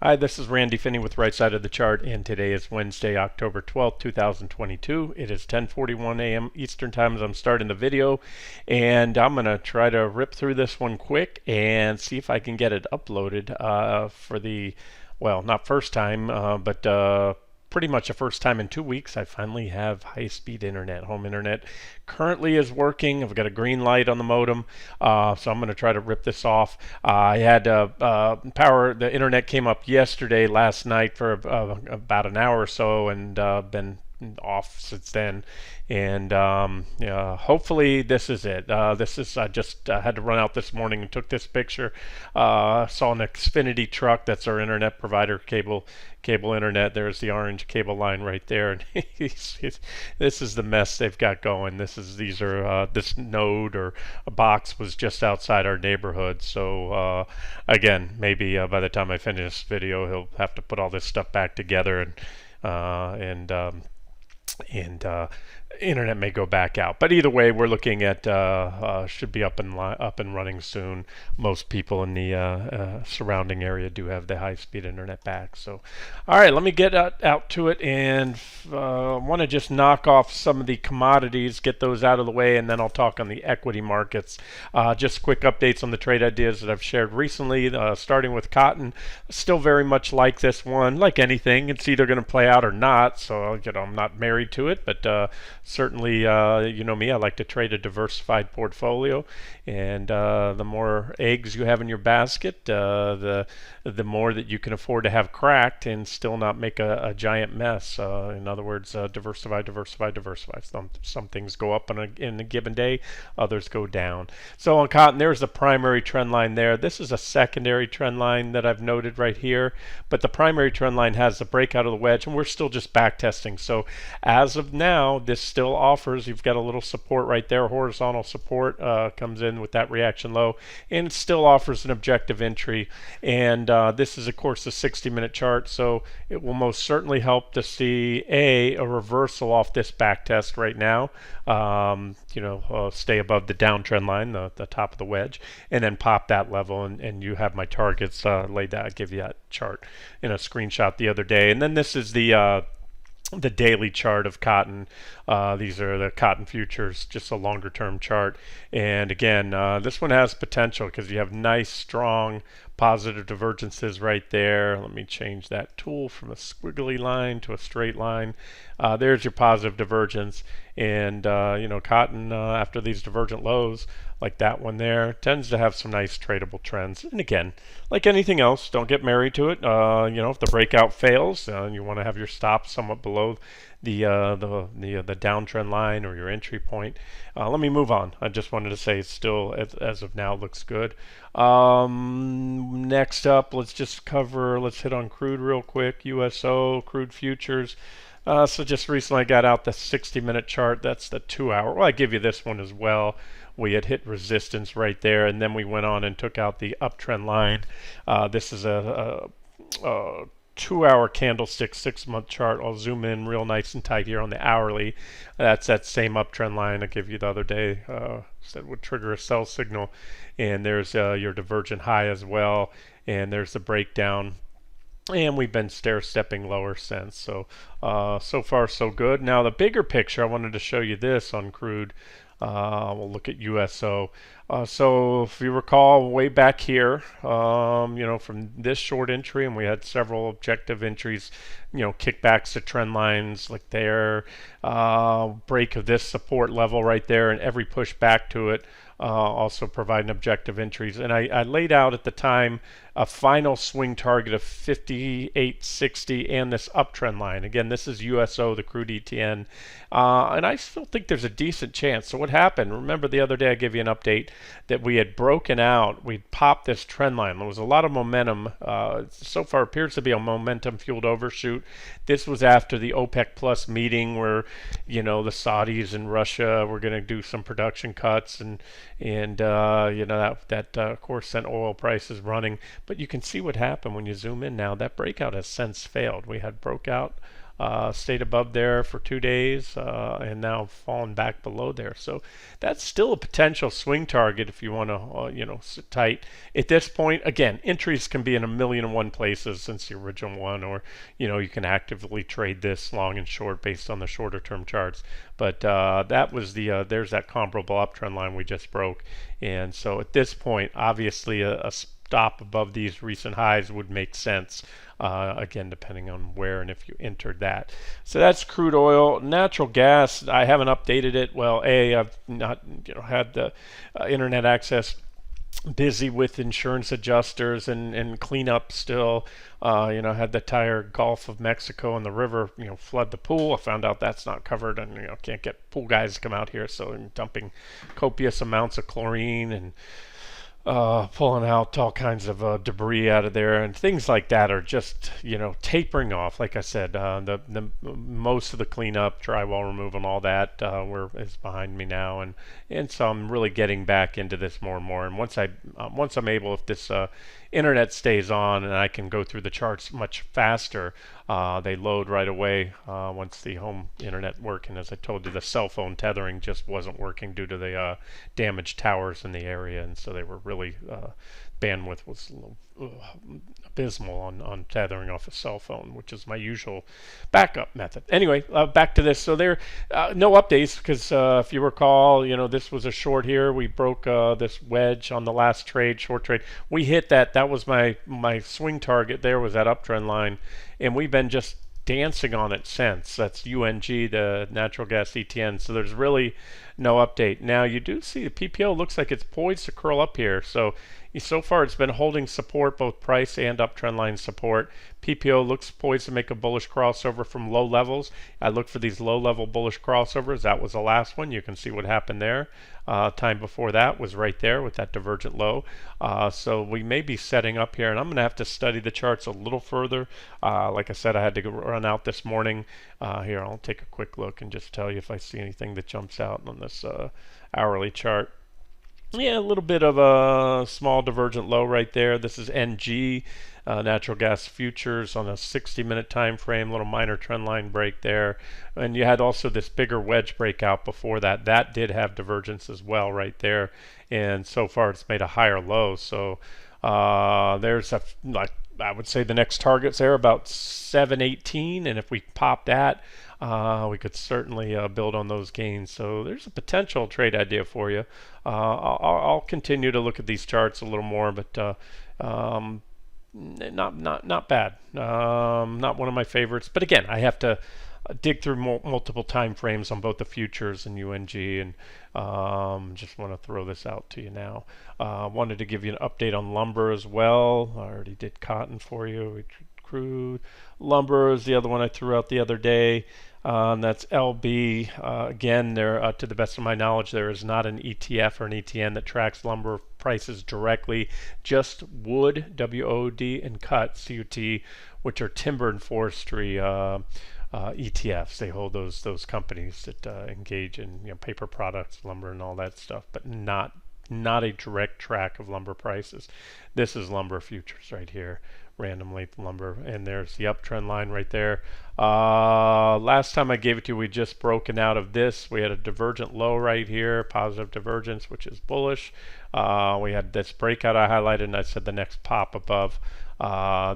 Hi, this is Randy Finney with Right Side of the Chart, and today is Wednesday, October 12th, 2022. It is 10:41 a.m. Eastern Time as I'm starting the video, and I'm going to try to rip through this one quick and see if I can get it uploaded for the, well, not first time, but pretty much the first time in 2 weeks. I finally have high-speed internet. Home internet currently is working. I've got a green light on the modem, so I'm going to try to rip this off. I had power. The internet came up last night for about an hour or so, and been off since then. And hopefully this is it. I just had to run out this morning and took this picture. Saw an Xfinity truck. That's our internet provider, cable internet. There's the orange cable line right there. And this is the mess they've got going. This node or a box was just outside our neighborhood. So again, maybe by the time I finish this video, he'll have to put all this stuff back together, and internet may go back out. But either way, we're looking at should be up and running soon. Most people in the surrounding area do have the high-speed internet back. So, all right, let me get out to it, and want to just knock off some of the commodities, get those out of the way, and then I'll talk on the equity markets. Just quick updates on the trade ideas that I've shared recently, starting with cotton. Still very much like this one. Like anything, it's either going to play out or not. So, I'm not married to it, but certainly, you know me, I like to trade a diversified portfolio, and the more eggs you have in your basket, the more that you can afford to have cracked and still not make a giant mess. In other words, diversify. Some things go up in a given day, others go down. So on cotton, there's the primary trend line there. This is a secondary trend line that I've noted right here, but the primary trend line has the breakout of the wedge, and we're still just back testing. So as of now, this still offers, you've got a little support right there, horizontal support comes in with that reaction low, and it still offers an objective entry. And this is of course the 60-minute chart, so it will most certainly help to see a reversal off this back test right now, stay above the downtrend line, the top of the wedge, and then pop that level, and you have my targets laid out. I give you that chart in a screenshot the other day. And then this is the daily chart of cotton. These are the cotton futures, just a longer term chart. And again, this one has potential because you have nice, strong, positive divergences right there. Let me change that tool from a squiggly line to a straight line. There's your positive divergence. And, cotton, after these divergent lows, like that one there, tends to have some nice tradable trends. And again, like anything else, don't get married to it. If the breakout fails, you want to have your stop somewhat below the downtrend line or your entry point. Let me move on. I just wanted to say it still, as of now, looks good. Next up, let's hit on crude real quick. USO, crude futures. So just recently I got out the 60-minute chart. That's the 2-hour. Well, I give you this one as well. We had hit resistance right there, and then we went on and took out the uptrend line. This is a 2-hour candlestick, 6-month chart. I'll zoom in real nice and tight here on the hourly. That's that same uptrend line I gave you the other day. Said would trigger a sell signal, and there's your divergent high as well, and there's the breakdown. And we've been stair-stepping lower since. So so far so good. Now the bigger picture, I wanted to show you this on crude. We'll look at USO. So if you recall way back here, from this short entry, and we had several objective entries, kickbacks to trend lines like there, break of this support level right there, and every push back to it also providing objective entries. And I laid out at the time a final swing target of 58.60 and this uptrend line. Again, this is USO, the crude ETN, and I still think there's a decent chance. So what happened? Remember the other day I gave you an update that we had broken out. We'd popped this trend line. There was a lot of momentum. So far appears to be a momentum-fueled overshoot. This was after the OPEC Plus meeting where, the Saudis and Russia were going to do some production cuts, and that of course sent oil prices running. But you can see what happened when you zoom in now. That breakout has since failed. We had broke out stayed above there for 2 days, and now fallen back below there. So that's still a potential swing target if you want to, sit tight. At this point, again, entries can be in a million and one places since the original one, or you can actively trade this long and short based on the shorter term charts. But that was there's that comparable uptrend line we just broke, and so at this point, obviously a stop above these recent highs would make sense. Again, depending on where and if you entered that. So that's crude oil. Natural gas, I haven't updated it. Well, I've not had the internet access, busy with insurance adjusters and cleanup still. Had the entire Gulf of Mexico and the river, flood the pool. I found out that's not covered, and can't get pool guys to come out here, so I'm dumping copious amounts of chlorine and pulling out all kinds of debris out of there, and things like that are just tapering off. Like I said, the most of the cleanup, drywall removal, and all that is behind me now, and so I'm really getting back into this more and more. And once I'm able, if this internet stays on and I can go through the charts much faster, they load right away once the home internet working. As I told you, the cell phone tethering just wasn't working due to the damaged towers in the area, and so they were really bandwidth was abysmal on tethering off a cell phone, which is my usual backup method. Anyway, back to this. So there, no updates because if you recall, this was a short here. We broke this wedge on the last trade, short trade. We hit that. That was my swing target. There was that uptrend line, and we've been just dancing on it since. That's UNG, the natural gas ETN. So there's really no update. Now you do see the PPO looks like it's poised to curl up here. So far it's been holding support, both price and uptrend line support. PPO looks poised to make a bullish crossover from low levels. I look for these low level bullish crossovers. That was the last one. You can see what happened there. Time before that was right there with that divergent low. So we may be setting up here, and I'm going to have to study the charts a little further. Like I said, I had to go run out this morning. Here, I'll take a quick look and just tell you if I see anything that jumps out on this hourly chart. Yeah, a little bit of a small divergent low right there. This is NG, natural gas futures on a 60-minute time frame, little minor trend line break there. And you had also this bigger wedge breakout before that. That did have divergence as well right there. And so far it's made a higher low. So there's I would say the next targets there about 718, and if we pop that, we could certainly build on those gains. So there's a potential trade idea for you. I'll continue to look at these charts a little more, but not bad. Not one of my favorites, but again, I have to dig through multiple time frames on both the futures and UNG, and just want to throw this out to you now. Wanted to give you an update on lumber as well. I already did cotton for you. Crude. Lumber is the other one I threw out the other day. That's LB. Again, there, to the best of my knowledge, there is not an ETF or an ETN that tracks lumber prices directly. Just wood, WOD, and CUT, which are timber and forestry ETFs. They hold those companies that engage in paper products, lumber, and all that stuff, but not a direct track of lumber prices. This is lumber futures right here, random length lumber, and there's the uptrend line right there. Last time I gave it to you, we just broken out of this. We had a divergent low right here, positive divergence, which is bullish. We had this breakout I highlighted, and I said the next pop above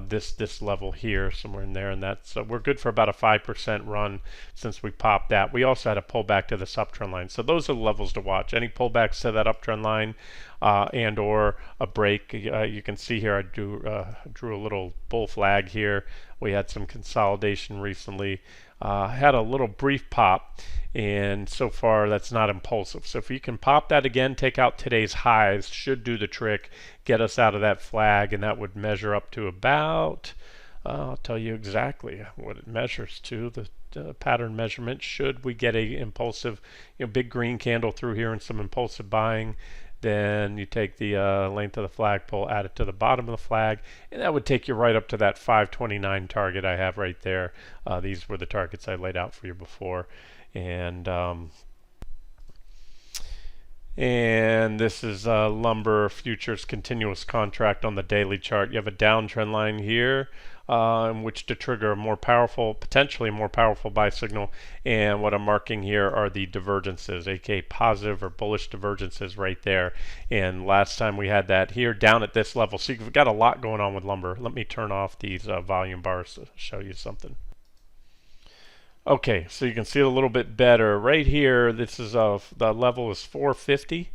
this level here, somewhere in there, and that's we're good for about a 5% run since we popped that. We also had a pullback to this uptrend line, so those are the levels to watch. Any pullbacks to that uptrend line and or a break, you can see here I drew a little bull flag here. We had some consolidation recently, had a little brief pop, and so far that's not impulsive. So if you can pop that again, take out today's highs, should do the trick, get us out of that flag, and that would measure up to about, I'll tell you exactly what it measures to. The pattern measurement, should we get a impulsive, big green candle through here and some impulsive buying, then you take the length of the flagpole, add it to the bottom of the flag, and that would take you right up to that 529 target I have right there. These were the targets I laid out for you before. And And this is lumber futures continuous contract on the daily chart. You have a downtrend line here, in which to trigger a more powerful, potentially more powerful buy signal. And what I'm marking here are the divergences, aka positive or bullish divergences right there. And last time we had that here down at this level. So you've got a lot going on with lumber. Let me turn off these volume bars to show you something. Okay, so you can see it a little bit better. Right here, this is the level is 450,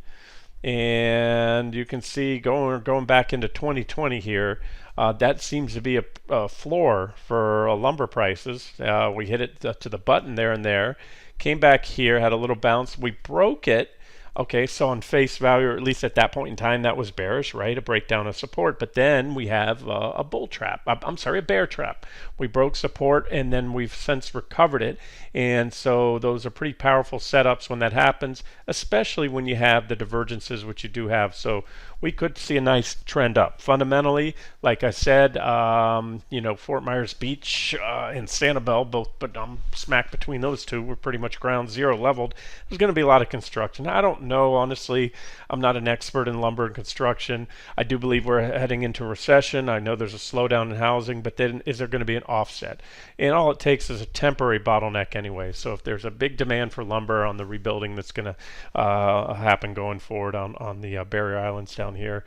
and you can see going back into 2020 here, that seems to be a floor for lumber prices. We hit it to the button there and there, came back here, had a little bounce. We broke it. Okay, so on face value, or at least at that point in time, that was bearish, right? A breakdown of support. But then we have a bull trap. I'm sorry, a bear trap. We broke support, and then we've since recovered it. And so those are pretty powerful setups when that happens, especially when you have the divergences, which you do have. So we could see a nice trend up. Fundamentally, like I said, Fort Myers Beach and Sanibel, both, but I'm smack between those two. We're pretty much ground zero leveled. There's going to be a lot of construction. I don't know, honestly. I'm not an expert in lumber and construction. I do believe we're heading into a recession. I know there's a slowdown in housing, but then is there going to be an offset? And all it takes is a temporary bottleneck anyway. So if there's a big demand for lumber on the rebuilding that's going to happen going forward on the barrier islands down here,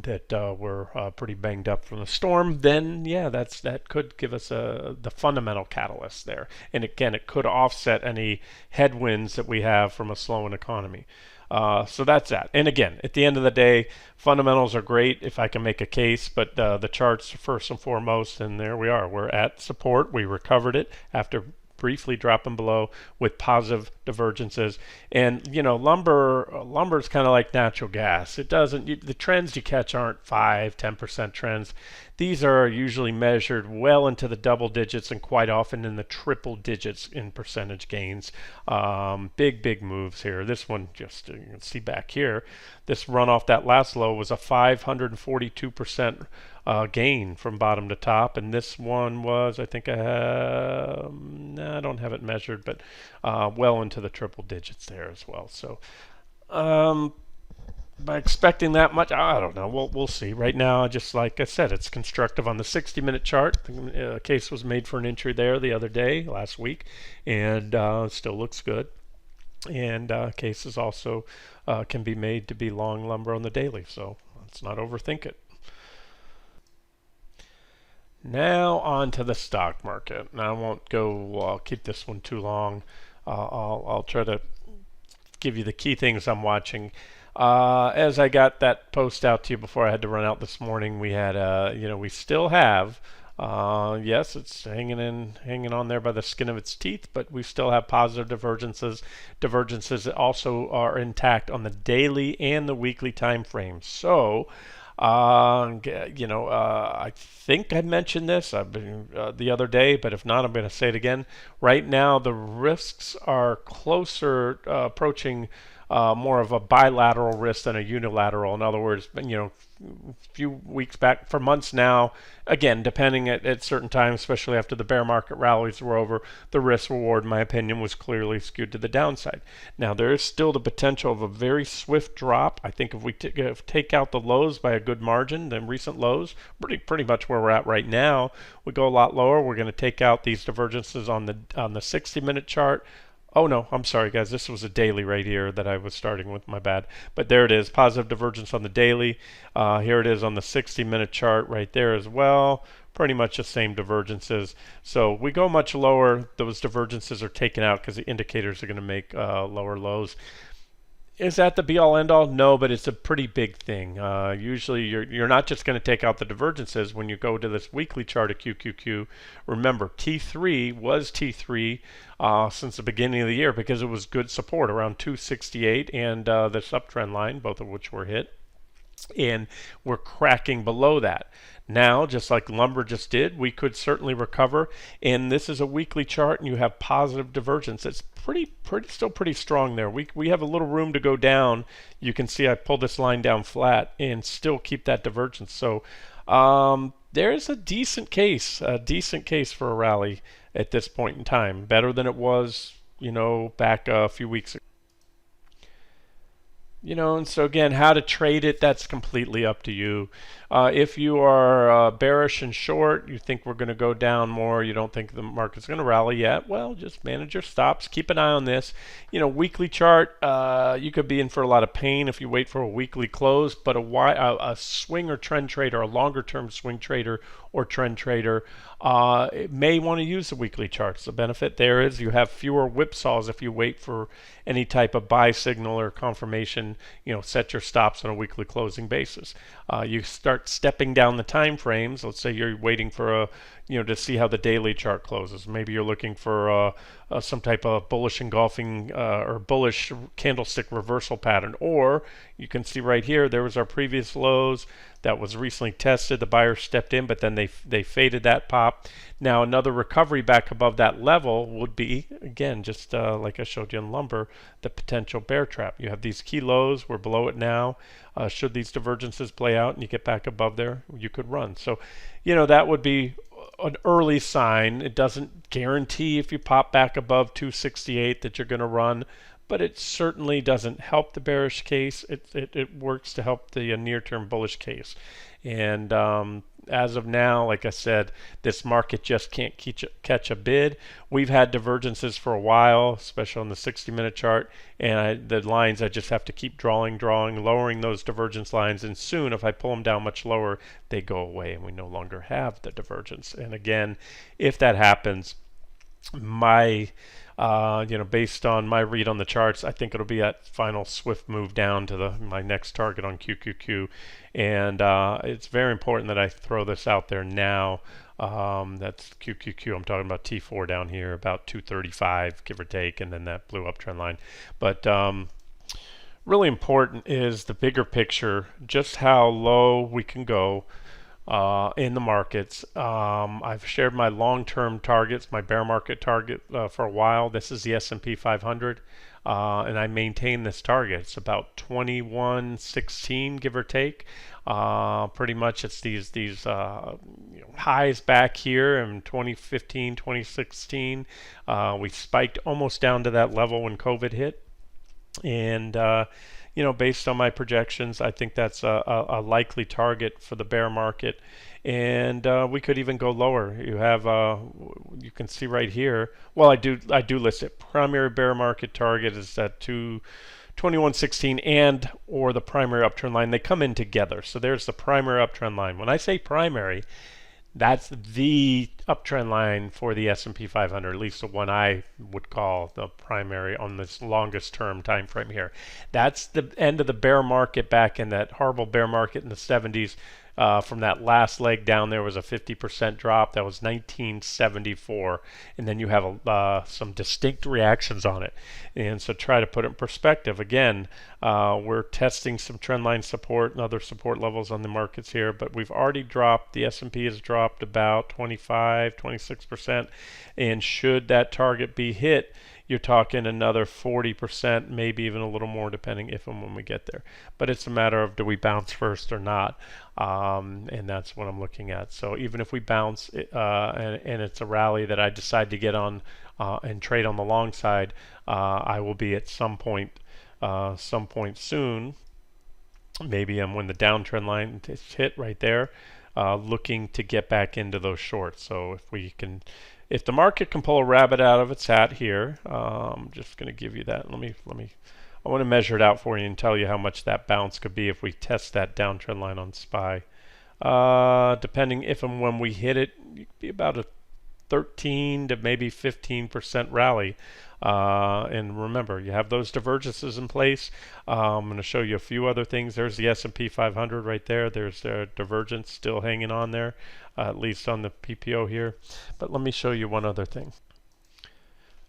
that were pretty banged up from the storm, then yeah, that could give us the fundamental catalyst there. And again, it could offset any headwinds that we have from a slowing economy. So that's that. And again, at the end of the day, fundamentals are great if I can make a case, but the charts first and foremost, and there we are. We're at support. We recovered it after briefly dropping below with positive divergences. And lumber is kind of like natural gas. It doesn't, the trends you catch aren't 5-10% trends. These are usually measured well into the double digits and quite often in the triple digits in percentage gains. Big moves here. This one, just you can see back here, this run off that last low was a 542% gain from bottom to top, and this one was, I think, I don't have it measured, but well into the triple digits there as well. So by expecting that much, I don't know. We'll see. Right now, just like I said, it's constructive on the 60-minute chart. The case was made for an entry there the other day, last week, and still looks good. And cases also can be made to be long lumber on the daily, so let's not overthink it. Now on to the stock market. Now I won't go. I'll keep this one too long. I'll try to give you the key things I'm watching. As I got that post out to you before I had to run out this morning, we had we still have. Yes, it's hanging on there by the skin of its teeth, but we still have positive divergences. Divergences that also are intact on the daily and the weekly time frames. So, I think I mentioned this the other day, but if not, I'm going to say it again. Right now, the risks are closer approaching more of a bilateral risk than a unilateral. In other words, a few weeks back, for months now, again, depending at certain times, especially after the bear market rallies were over, the risk reward, in my opinion, was clearly skewed to the downside. Now, there is still the potential of a very swift drop. I think if we take out the lows by a good margin, the recent lows, pretty much where we're at right now, we go a lot lower. We're going to take out these divergences on the 60-minute chart. Oh no, I'm sorry guys, this was a daily right here that I was starting with, my bad. But there it is, positive divergence on the daily. Here it is on the 60-minute chart right there as well. Pretty much the same divergences. So we go much lower, those divergences are taken out because the indicators are going to make lower lows. Is that the be-all end-all? No, but it's a pretty big thing. Usually you're not just going to take out the divergences when you go to this weekly chart of QQQ. Remember, T3 was T3 since the beginning of the year because it was good support around 268 and this uptrend line, both of which were hit. And we're cracking below that. Now, just like lumber just did, we could certainly recover. And this is a weekly chart, and you have positive divergence. It's still pretty strong there. We have a little room to go down. You can see I pulled this line down flat and still keep that divergence. So there's a decent case for a rally at this point in time. Better than it was, back a few weeks ago. And so again, how to trade it, that's completely up to you. If you are bearish and short, you think we're going to go down more, you don't think the market's going to rally yet, well, just manage your stops. Keep an eye on this. Weekly chart, you could be in for a lot of pain if you wait for a weekly close, but a swing or trend trader, a longer term swing trader or trend trader, may want to use the weekly charts. The benefit there is you have fewer whipsaws if you wait for any type of buy signal or confirmation. Set your stops on a weekly closing basis. You start stepping down the time frames. Let's say you're waiting for to see how the daily chart closes. Maybe you're looking for some type of bullish engulfing or bullish candlestick reversal pattern. Or you can see right here, there was our previous lows that was recently tested. The buyer stepped in, but then they faded that pop. Now another recovery back above that level would be, again, just like I showed you in lumber, the potential bear trap. You have these key lows. We're below it now. Should these divergences play out and you get back above there, you could run. So, that would be an early sign. It doesn't guarantee if you pop back above 268 that you're going to run, but it certainly doesn't help the bearish case. It works to help the near-term bullish case. And as of now, like I said, this market just can't catch a bid. We've had divergences for a while, especially on the 60-minute chart, and the lines I just have to keep drawing, lowering those divergence lines, and soon, if I pull them down much lower, they go away, and we no longer have the divergence. And again, if that happens, based on my read on the charts, I think it'll be that final swift move down to my next target on QQQ, and it's very important that I throw this out there now. That's QQQ. I'm talking about T4 down here, about 235, give or take, and then that blue uptrend line. But really important is the bigger picture, just how low we can go in the markets. I've shared my long-term targets, my bear market target for a while. This is the S&P 500, and I maintain this target. It's about 2116, give or take. Pretty much it's these highs back here in 2015, 2016. We spiked almost down to that level when COVID hit, and based on my projections, I think that's a likely target for the bear market, and we could even go lower. You can see right here. Well, I do list it. Primary bear market target is at 2116 and or the primary uptrend line. They come in together. So there's the primary uptrend line. When I say primary, that's the uptrend line for the S&P 500, at least the one I would call the primary on this longest term time frame here. That's the end of the bear market back in that horrible bear market in the 70s. From that last leg down there was a 50% drop. That was 1974. And then you have some distinct reactions on it. And so try to put it in perspective. Again, we're testing some trendline support and other support levels on the markets here, but we've already dropped. The S&P has dropped about 26%. And should that target be hit, you're talking another 40%, maybe even a little more, depending if and when we get there. But it's a matter of, do we bounce first or not? And that's what I'm looking at. So even if we bounce and it's a rally that I decide to get on and trade on the long side, I will be at some point soon. Maybe when the downtrend line is hit right there, looking to get back into those shorts. So if the market can pull a rabbit out of its hat here, I'm just going to give you that. I want to measure it out for you and tell you how much that bounce could be if we test that downtrend line on SPY. Depending if and when we hit it, it could be about a 13 to maybe 15% rally. And remember, you have those divergences in place. I'm going to show you a few other things. There's the S&P 500 right there. There's a divergence still hanging on there, at least on the PPO here. But let me show you one other thing.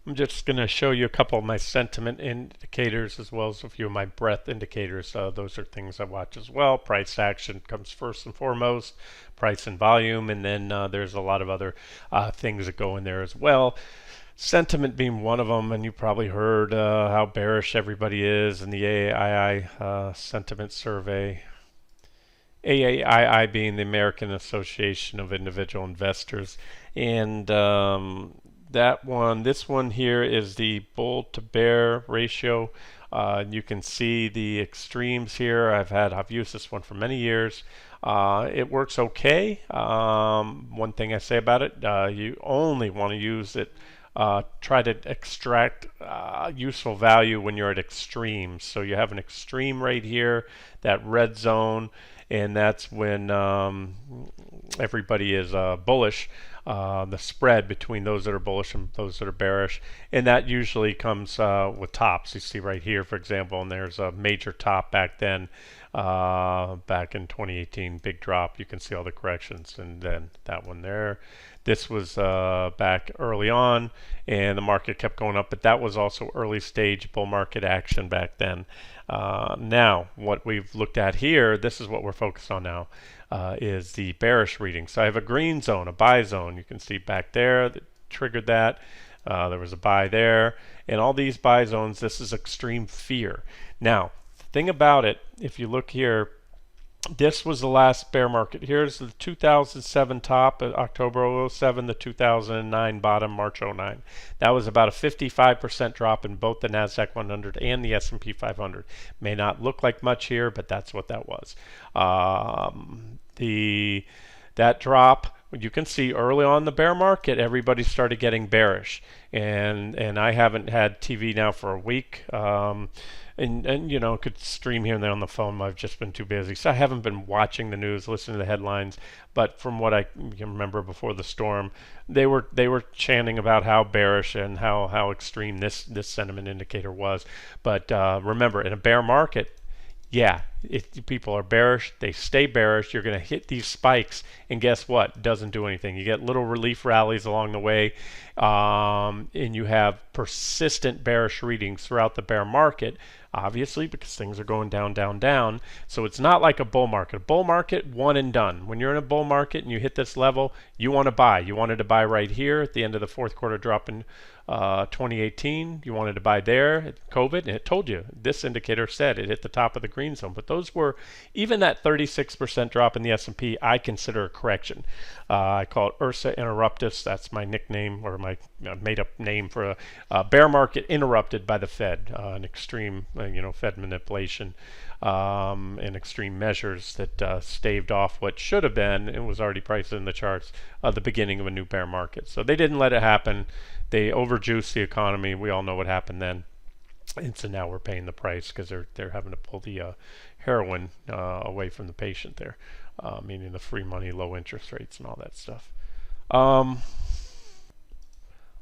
I'm just going to show you a couple of my sentiment indicators as well as a few of my breadth indicators. Those are things I watch as well. Price action comes first and foremost, price and volume, and then there's a lot of other things that go in there as well. Sentiment being one of them, and you probably heard how bearish everybody is in the AAII sentiment survey. AAII being the American Association of Individual Investors, and this one here is the bull to bear ratio. You can see the extremes here. I've used this one for many years. It works okay. One thing I say about it, you only want to use it, try to extract useful value when you're at extremes. So you have an extreme right here, that red zone, and that's when everybody is bullish. The spread between those that are bullish and those that are bearish, and that usually comes with tops. You see right here, for example, and there's a major top back then, back in 2018, big drop. You can see all the corrections, and then that one there. This was back early on, and the market kept going up, but that was also early stage bull market action back then. Now, what we've looked at here, this is what we're focused on now, is the bearish reading. So I have a green zone, a buy zone. You can see back there that triggered that. There was a buy there, and all these buy zones, this is extreme fear. Now, the thing about it, if you look here, this was the last bear market. Here's the 2007 top, October 07, the 2009 bottom, March 09. That was about a 55% drop in both the NASDAQ 100 and the S&P 500. May not look like much here, but that's what that was. That drop, you can see early on in the bear market, everybody started getting bearish. And I haven't had TV now for a week. And you know, could stream here and there on the phone. I've just been too busy, so I haven't been watching the news, listening to the headlines. But from what I can remember before the storm, they were chanting about how bearish and how extreme this sentiment indicator was. But remember, in a bear market, yeah, if people are bearish, they stay bearish. You're going to hit these spikes, and guess what? It doesn't do anything. You get little relief rallies along the way, and you have persistent bearish readings throughout the bear market, obviously, because things are going down, down, down. So it's not like a bull market. A bull market, one and done. When you're in a bull market and you hit this level, you want to buy. You wanted to buy right here at the end of the fourth quarter drop in 2018. You wanted to buy there at COVID, and it told you. This indicator said it hit the top of the green zone. But those were, even that 36% drop in the S&P, I consider a correction. I call it Ursa Interruptus. That's my nickname, or my made-up name for a bear market interrupted by the Fed, an extreme, Fed manipulation and extreme measures that staved off what should have been, and was already priced in the charts, the beginning of a new bear market. So they didn't let it happen. They overjuiced the economy. We all know what happened then. And so now we're paying the price because they're having to pull the heroin away from the patient there, meaning the free money, low interest rates, and all that stuff.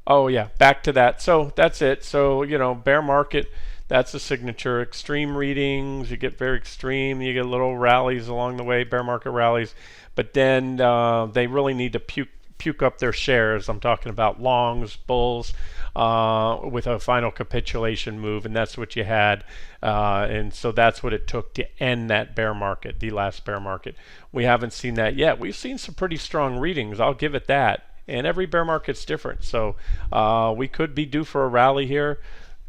Oh yeah, back to that. So that's it. So bear market, that's the signature. Extreme readings, you get very extreme. You get little rallies along the way, bear market rallies, but then they really need to puke up their shares. I'm talking about longs, bulls, with a final capitulation move, and that's what you had. And so that's what it took to end that bear market, the last bear market. We haven't seen that yet. We've seen some pretty strong readings, I'll give it that. And every bear market's different. So we could be due for a rally here.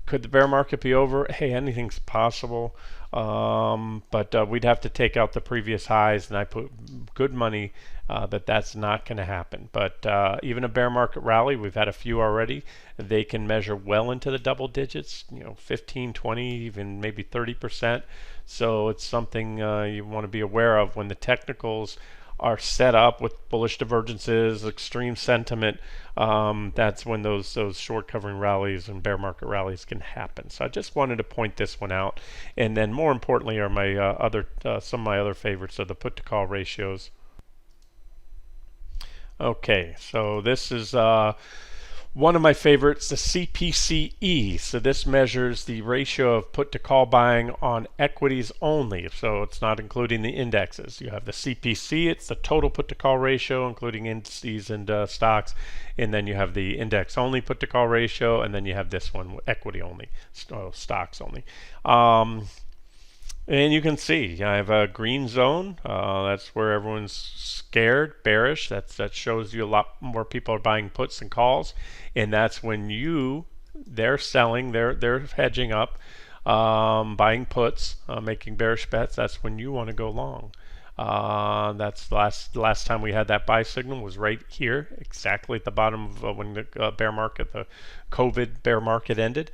Could the bear market be over? Hey, anything's possible. But we'd have to take out the previous highs, and I put good money that that's not going to happen. But even a bear market rally, we've had a few already, they can measure well into the double digits, 15, 20, even maybe 30%. So it's something you want to be aware of when the technicals are set up with bullish divergences, extreme sentiment. That's when those short covering rallies and bear market rallies can happen. So I just wanted to point this one out. And then more importantly are my some of my other favorites are the put to call ratios. Okay, so this is one of my favorites, the CPCE. So this measures the ratio of put to call buying on equities only. So it's not including the indexes. You have the CPC, it's the total put to call ratio, including indices and stocks. And then you have the index only put to call ratio. And then you have this one, equity only, stocks only. And you can see I have a green zone. That's where everyone's scared, bearish. That shows you a lot more people are buying puts and calls, and that's when they're selling, they're hedging up, buying puts, making bearish bets. That's when you want to go long. That's the last time we had that buy signal was right here, exactly at the bottom of when the bear market, the COVID bear market ended.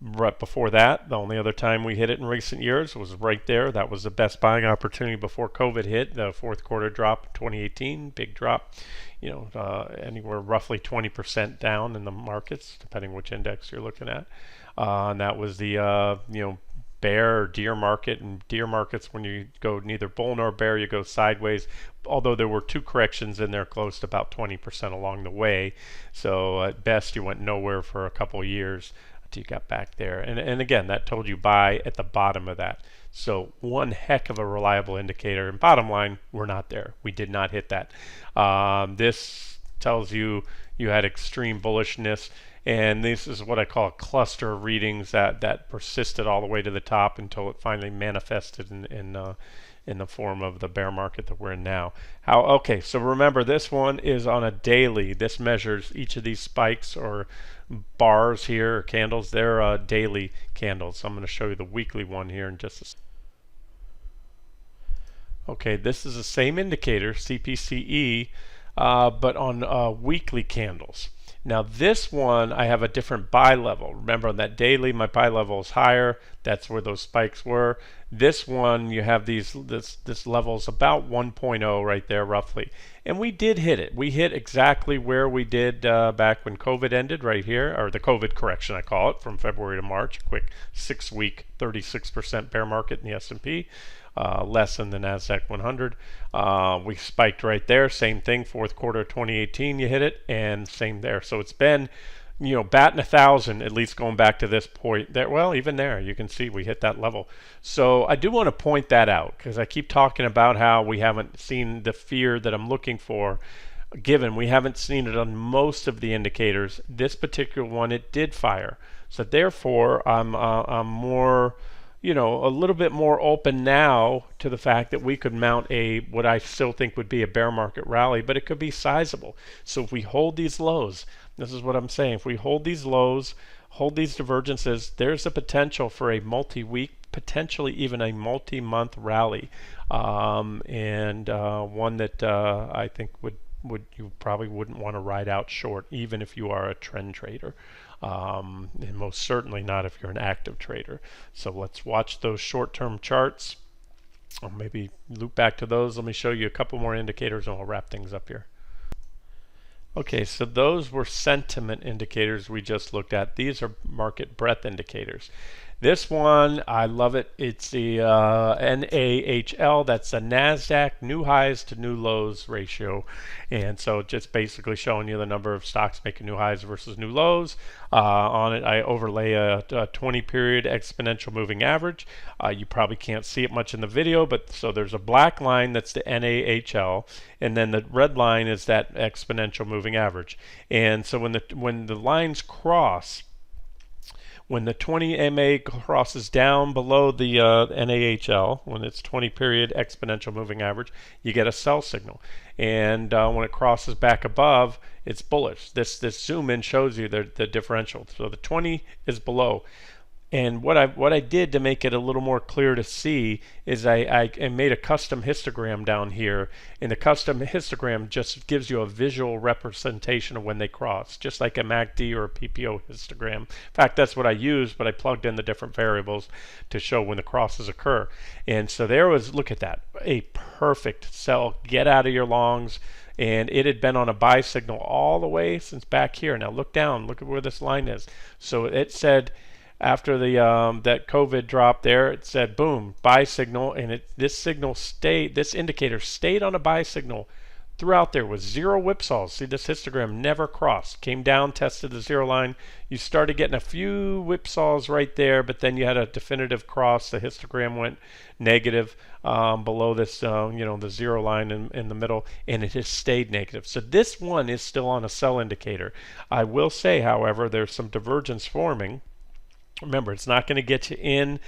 Right before that, the only other time we hit it in recent years was right there. That was the best buying opportunity before COVID hit. The fourth quarter drop in 2018, big drop. Anywhere roughly 20% down in the markets, depending which index you're looking at. And that was the bear or deer market. And deer markets, when you go neither bull nor bear, you go sideways. Although there were two corrections in there, close to about 20% along the way. So at best, you went nowhere for a couple years until you got back there. And again, that told you buy at the bottom of that. So one heck of a reliable indicator. And bottom line, we're not there. We did not hit that. This tells you had extreme bullishness. And this is what I call a cluster of readings that persisted all the way to the top until it finally manifested in the form of the bear market that we're in now. Okay, so remember, this one is on a daily. This measures each of these spikes or bars here, or candles. They're daily candles. So I'm going to show you the weekly one here in just a second. Okay, this is the same indicator, CPCE, but on weekly candles. Now this one, I have a different buy level. Remember, on that daily, my buy level is higher. That's where those spikes were. This one, you have this level is about 1.0 right there, roughly. And we did hit it. We hit exactly where we did back when COVID ended, right here, or the COVID correction, I call it, from February to March. Quick 6-week, 36% bear market in the S&P. Less than the NASDAQ 100. We spiked right there. Same thing, fourth quarter 2018, you hit it, and same there. So it's been, batting 1,000, at least going back to this point. There, well, even there, you can see we hit that level. So I do want to point that out because I keep talking about how we haven't seen the fear that I'm looking for. Given we haven't seen it on most of the indicators, this particular one, it did fire. So therefore, I'm more, a little bit more open now to the fact that we could mount what I still think would be a bear market rally, but it could be sizable. So if we hold these lows, this is what I'm saying, if we hold these lows, hold these divergences, there's a potential for a multi-week, potentially even a multi-month rally, and one that I think would you probably wouldn't want to ride out short, even if you are a trend trader. And most certainly not if you're an active trader. So let's watch those short-term charts. I'll maybe loop back to those. Let me show you a couple more indicators and we'll wrap things up here. Okay, so those were sentiment indicators we just looked at. These are market breadth indicators. This one, I love it. It's the NAHL. That's the NASDAQ new highs to new lows ratio. And so just basically showing you the number of stocks making new highs versus new lows. On it, I overlay a 20-period exponential moving average. You probably can't see it much in the video, but so there's a black line that's the NAHL, and then the red line is that exponential moving average. And so when the lines cross, when the 20 MA crosses down below the NAHL, when it's 20-period exponential moving average, you get a sell signal. And when it crosses back above, it's bullish. This zoom in shows you the differential. So the 20 is below. And what I did to make it a little more clear to see is I made a custom histogram down here, and the custom histogram just gives you a visual representation of when they cross, just like a MACD or a PPO histogram. In fact, that's what I used, but I plugged in the different variables to show when the crosses occur. And so there was, look at that, a perfect sell. Get out of your longs. And it had been on a buy signal all the way since back here. Now look down, look at where this line is. So it said, after the that COVID drop there, it said boom, buy signal, and this indicator stayed on a buy signal throughout there with zero whipsaws. See, this histogram never crossed. Came down, tested the zero line. You started getting a few whipsaws right there, but then you had a definitive cross. The histogram went negative below this, the zero line in the middle, and it has stayed negative. So this one is still on a sell indicator. I will say, however, there's some divergence forming. Remember, it's not going to get you in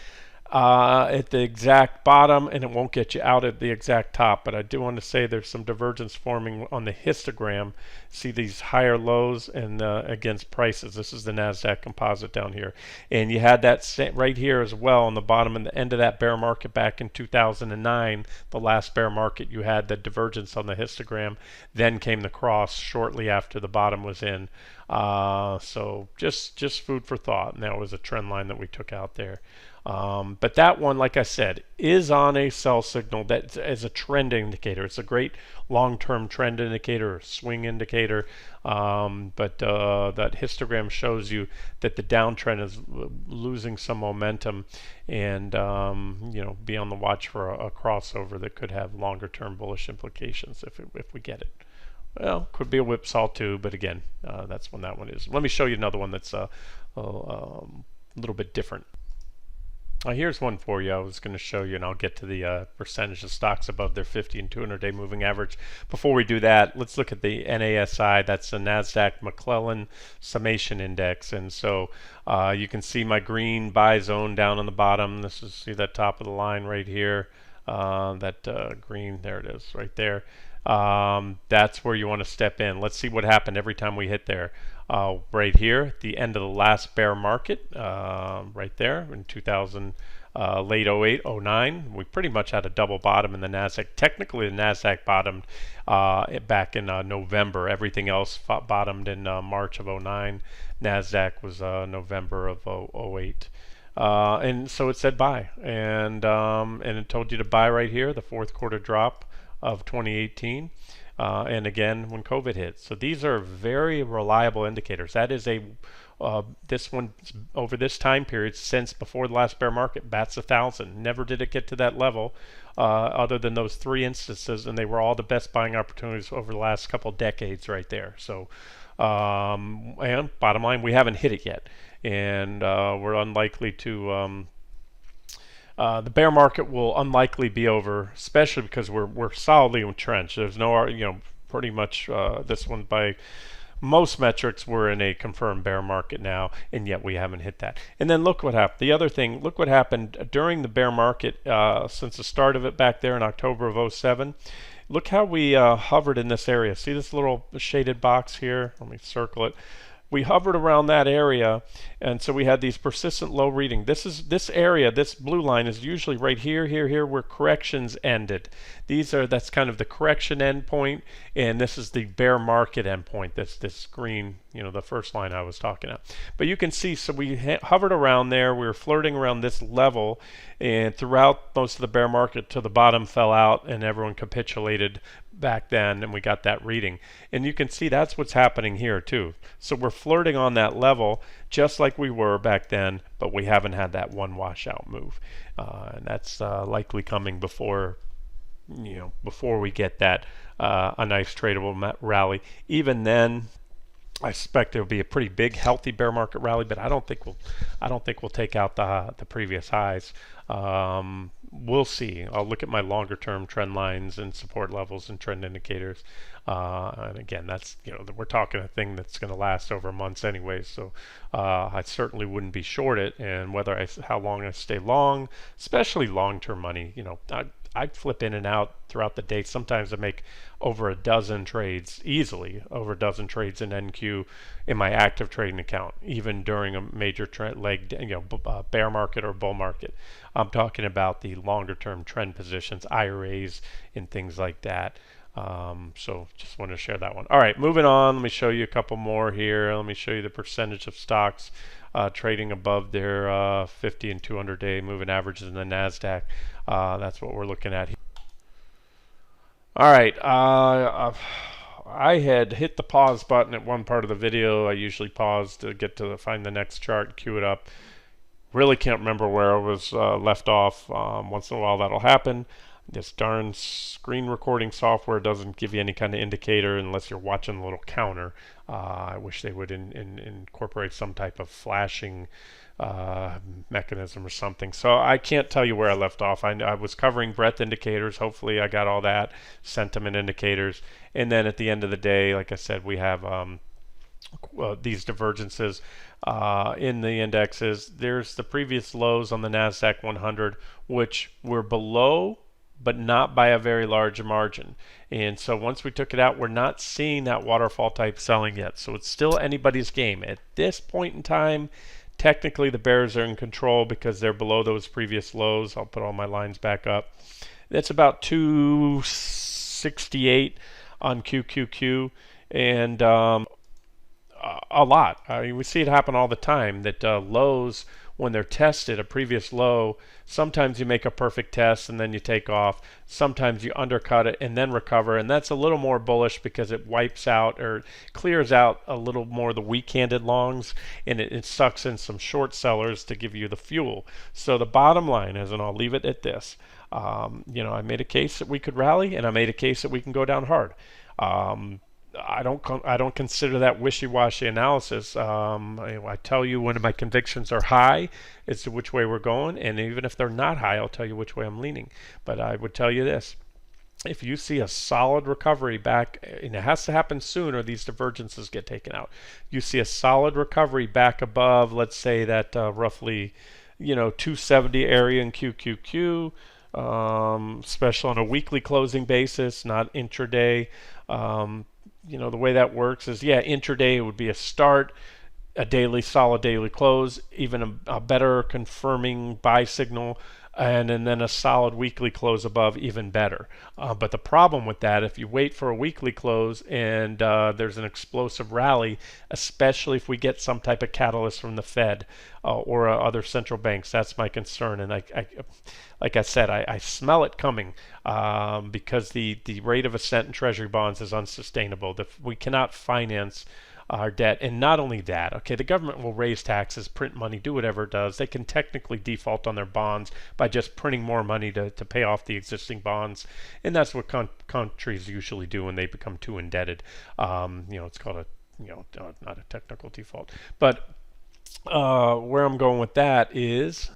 at the exact bottom, and it won't get you out at the exact top. But I do want to say there's some divergence forming on the histogram. See these higher lows and against prices. This is the Nasdaq Composite down here, and you had that right here as well on the bottom and the end of that bear market back in 2009, the last bear market. You had the divergence on the histogram. Then came the cross shortly after the bottom was in. So just food for thought, and that was a trend line that we took out there. But that one, like I said, is on a sell signal that is a trend indicator. It's a great long-term trend indicator or swing indicator. But that histogram shows you that the downtrend is losing some momentum, and be on the watch for a crossover that could have longer-term bullish implications if we get it. Well, could be a whipsaw too, but again, that's when that one is. Let me show you another one that's a little bit different. Here's one for you. I was going to show you, and I'll get to the percentage of stocks above their 50 and 200-day moving average. Before we do that, let's look at the NASI. That's the Nasdaq McClellan Summation Index, and so you can see my green buy zone down on the bottom. This is, see that top of the line right here. That green, there it is, right there. That's where you want to step in. Let's see what happened every time we hit there. Right here, the end of the last bear market, right there in 2000, late 08, 09, we pretty much had a double bottom in the Nasdaq. Technically, the Nasdaq bottomed back in November. Everything else bottomed in March of 09. Nasdaq was November of 08. And so it said buy, and it told you to buy right here, the fourth quarter drop of 2018. And again when COVID hit. So these are very reliable indicators. That is this one over this time period since before the last bear market bats 1,000. Never did it get to that level, other than those three instances, and they were all the best buying opportunities over the last couple decades right there. So and bottom line, we haven't hit it yet, and we're unlikely to. The bear market will unlikely be over, especially because we're solidly entrenched. There's no, pretty much this one by most metrics we're in a confirmed bear market now, and yet we haven't hit that. And then look what happened. The other thing, look what happened during the bear market since the start of it back there in October of 07. Look how we hovered in this area. See this little shaded box here? Let me circle it. We hovered around that area, and so we had these persistent low reading. This area, this blue line is usually right here where corrections ended. That's kind of the correction endpoint, and this is the bear market endpoint. This green, the first line I was talking about. But you can see, so we hovered around there. We were flirting around this level, and throughout most of the bear market till the bottom fell out and everyone capitulated back then, and we got that reading. And you can see that's what's happening here too. So we're flirting on that level just like we were back then, but we haven't had that one washout move, and that's likely coming before we get that a nice tradable rally. Even then, I suspect it'll be a pretty big, healthy bear market rally, but I don't think we'll take out the previous highs. We'll see. I'll look at my longer-term trend lines and support levels and trend indicators. And again, that's we're talking a thing that's going to last over months anyway. So I certainly wouldn't be short it. And how long I stay long, especially long-term money, I flip in and out throughout the day. Sometimes I make over a dozen trades, easily over a dozen trades in NQ in my active trading account, even during a major bear market or bull market. I'm talking about the longer term trend positions, IRAs, and things like that. So just wanted to share that one. All right, moving on. Let me show you a couple more here. Let me show you the percentage of stocks trading above their 50 and 200 day moving averages in the NASDAQ. That's what we're looking at here. All right, I had hit the pause button at one part of the video. I usually pause to get to find the next chart, queue it up. Really can't remember where I was left off. Once in a while that'll happen. This darn screen recording software doesn't give you any kind of indicator unless you're watching a little counter. I wish they would incorporate some type of flashing mechanism or something. So I can't tell you where I left off. I was covering breadth indicators. Hopefully I got all that. Sentiment indicators. And then at the end of the day, like I said, we have these divergences in the indexes. There's the previous lows on the Nasdaq 100, which were below, but not by a very large margin. And so once we took it out, we're not seeing that waterfall type selling yet. So it's still anybody's game. At this point in time, technically the bears are in control because they're below those previous lows. I'll put all my lines back up. That's about 268 on QQQ, and a lot. I mean, we see it happen all the time that lows, when they're tested, a previous low, sometimes you make a perfect test and then you take off. Sometimes you undercut it and then recover, and that's a little more bullish because it wipes out or clears out a little more the weak-handed longs, and it sucks in some short sellers to give you the fuel. So the bottom line is, and I'll leave it at this, I made a case that we could rally, and I made a case that we can go down hard. I don't consider that wishy-washy analysis. I tell you when my convictions are high as to which way we're going, and even if they're not high, I'll tell you which way I'm leaning. But I would tell you this: if you see a solid recovery back, and it has to happen soon or these divergences get taken out, you see a solid recovery back above, let's say that roughly 270 area in QQQ, especially on a weekly closing basis, not intraday. The way that works is, intraday it would be a start, a solid daily close, even a better confirming buy signal, and then a solid weekly close above, even better. But the problem with that, if you wait for a weekly close and there's an explosive rally, especially if we get some type of catalyst from the Fed or other central banks, that's my concern. And like I said, I smell it coming because the rate of ascent in Treasury bonds is unsustainable. We cannot finance our debt. And not only that, okay, the government will raise taxes, print money, do whatever it does. They can technically default on their bonds by just printing more money to pay off the existing bonds. And that's what countries usually do when they become too indebted. It's called not a technical default. But where I'm going with that is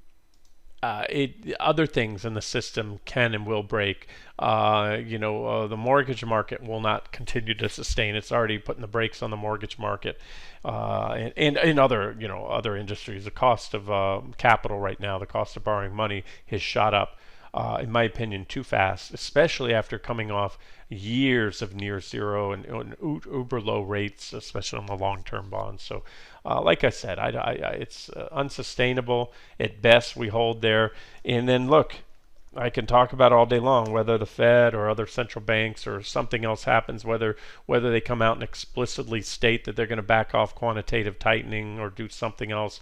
other things in the system can and will break. The mortgage market will not continue to sustain. It's already putting the brakes on the mortgage market, and in other industries. The cost of capital right now, the cost of borrowing money, has shot up. In my opinion, too fast, especially after coming off years of near zero and uber low rates, especially on the long-term bonds. So, like I said, it's unsustainable. At best, we hold there. And then look, I can talk about all day long whether the Fed or other central banks or something else happens, whether they come out and explicitly state that they're going to back off quantitative tightening or do something else.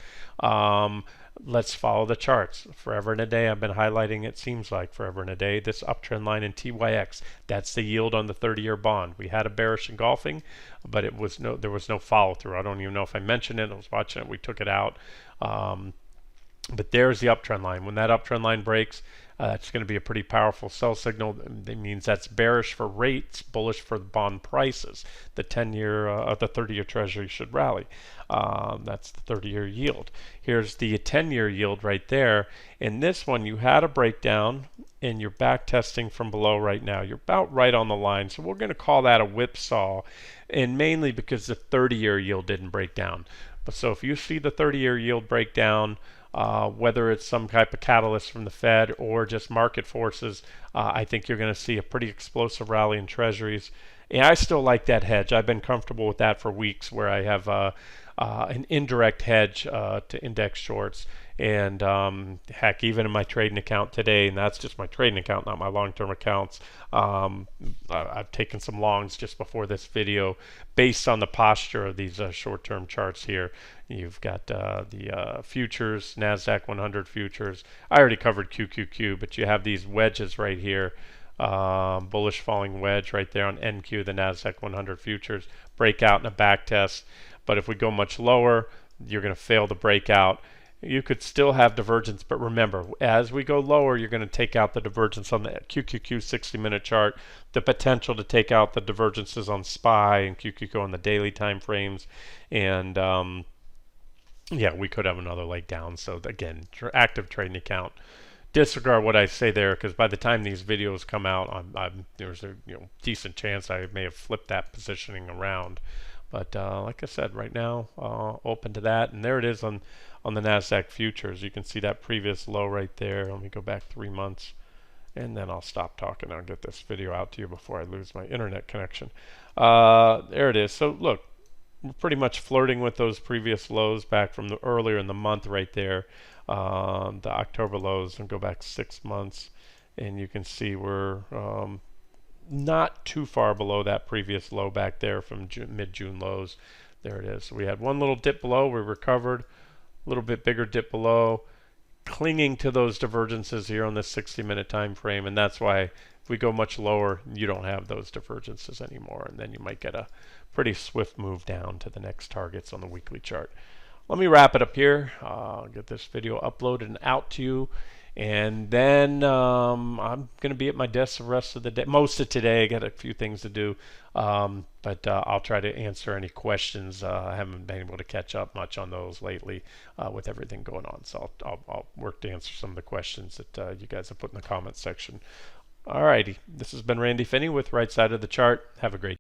Let's follow the charts. Forever and a day, I've been highlighting, it seems like forever and a day, this uptrend line in TYX. That's the yield on the 30-year bond. We had a bearish engulfing, but there was no follow through. I don't even know if I mentioned it. I was watching it. We took it out. But there's the uptrend line. When that uptrend line breaks, it's going to be a pretty powerful sell signal. That means that's bearish for rates, bullish for bond prices. The 30-year Treasury should rally. That's the 30-year yield. Here's the 10-year yield right there. In this one, you had a breakdown, and you're back testing from below right now. You're about right on the line. So we're going to call that a whipsaw, and mainly because the 30-year yield didn't break down. So if you see the 30-year yield break down, whether it's some type of catalyst from the Fed or just market forces, I think you're going to see a pretty explosive rally in treasuries. And I still like that hedge. I've been comfortable with that for weeks, where I have an indirect hedge to index shorts. And heck, even in my trading account today, and that's just my trading account, not my long-term accounts, I've taken some longs just before this video based on the posture of these short-term charts here. You've got the futures, NASDAQ 100 futures. I already covered QQQ, but you have these wedges right here. Bullish falling wedge right there on NQ, the NASDAQ 100 futures. Breakout and a back test. But if we go much lower, you're going to fail the breakout. You could still have divergence, but remember, as we go lower, you're going to take out the divergence on the QQQ 60-minute chart, the potential to take out the divergences on SPY and QQQ on the daily time frames, and we could have another leg down. So again, active trading account. Disregard what I say there, because by the time these videos come out, there's a decent chance I may have flipped that positioning around. But like I said, right now, open to that. And there it is on the NASDAQ futures. You can see that previous low right there. Let me go back 3 months. And then I'll stop talking. I'll get this video out to you before I lose my internet connection. There it is. So look, we're pretty much flirting with those previous lows back from the earlier in the month right there. The October lows, and go back 6 months. And you can see we're not too far below that previous low back there from mid-June lows. There it is. So we had one little dip below. We recovered. A little bit bigger dip below, clinging to those divergences here on this 60-minute time frame, and that's why if we go much lower, you don't have those divergences anymore, and then you might get a pretty swift move down to the next targets on the weekly chart. Let me wrap it up here. I'll get this video uploaded and out to you, and then I'm going to be at my desk the rest of the day, most of today. I got a few things to do, but I'll try to answer any questions. I haven't been able to catch up much on those lately with everything going on, so I'll work to answer some of the questions that you guys have put in the comments section. Alrighty, this has been Randy Finney with Right Side of the Chart. Have a great day.